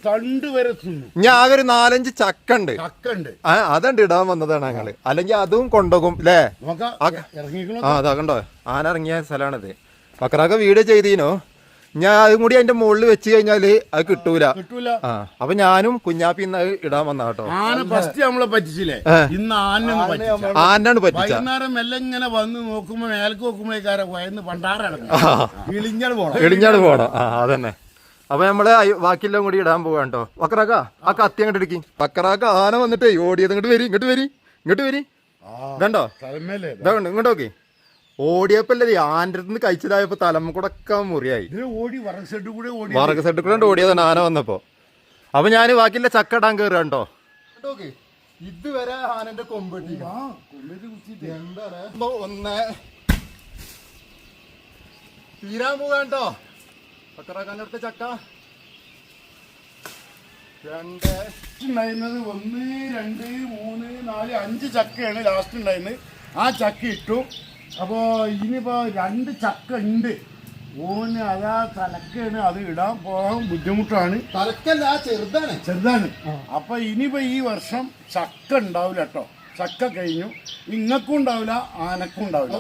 തണ്ട് വരെ തിന്നു. ഞാൻ ആകെ ഒരു 4-5 ചക്ക ഉണ്ട്. അതുണ്ട് ഇടാൻ വന്നതാണ് ഞങ്ങള്. അല്ലെങ്കിൽ അതും കൊണ്ടുപോകും അല്ലേ? അതാ കണ്ടോ, ആന ഇറങ്ങിയ സ്ഥലമാണിത്. ബക്കറാക്ക വീഡിയോ ചെയ്തീനോ? ഞാൻ അതും കൂടി അതിന്റെ മുകളിൽ വെച്ച് കഴിഞ്ഞാല് അത് കിട്ടൂല. അപ്പൊ ഞാനും കുഞ്ഞാപ്പി ഇന്ന് ഇടാൻ വന്ന കേട്ടോ. നമ്മളെ പറ്റിച്ചില്ലേ? ഇന്ന് ആനാണ് പറ്റിച്ച. വൈകുന്നേരം എല്ലാം ഇങ്ങനെ വന്ന് നോക്കുമ്പോ മേലേക്ക് നോക്കുമ്പോഴേക്കാരെ വയന്ന് പണ്ടാറാണ് ഇളിഞ്ഞാട് പോണം. അതന്നെ. അപ്പൊ നമ്മള് ബാക്കിയെല്ലാം കൂടി ഇടാൻ പോവാ കേട്ടോ. ബക്കറാക്ക ആ കത്തി അങ്ങോട്ട് ഇടിക്കും. ബക്കറാക്ക ആന വന്നിട്ടേ ഓടിയത്. ഇങ്ങോട്ട് വരി ഇതണ്ടോ? ഇങ്ങോട്ട് നോക്കി. ഓടിയപ്പല്ലേ ആൻ്റെ അടുത്ത് കഴിച്ചതായപ്പോ തലമുകൂടൊക്കെ മുറിയായി. വറക് സെഡ് കൂടെ ഓടിയതാണ് ആന വന്നപ്പോ. അപ്പൊ ഞാന് ബാക്കിയുള്ള ചക്ക ഇടാൻ കയറുക കേട്ടോ. ഇതുവരെ ആനന്റെ കൊമ്പെട്ടി ഒന്ന് തീരാൻ പോകാട്ടോ. ബക്കറാക്കാൻ്റെ അടുത്ത ചക്ക 2 ഉണ്ടായിരുന്നത് 1 2 3 4 5 ചക്കയാണ് ലാസ്റ്റ് ഉണ്ടായിരുന്നത്. ആ ചക്ക ഇട്ടു. അപ്പോ ഇനിയിപ്പോ 2 ചക്ക ഉണ്ട്. ഓന് അതാ തലക്കാണ്, അത് ഇടാൻ പോകാൻ ബുദ്ധിമുട്ടാണ്. തലക്കല്ല, ചെറുതാണ്. അപ്പൊ ഇനിയിപ്പോ ഈ വർഷം ചക്ക ഉണ്ടാവില്ല കേട്ടോ. ചക്ക കഴിഞ്ഞു. ഇങ്ങക്കും ഉണ്ടാവില്ല, ആനക്കും ഉണ്ടാവില്ല.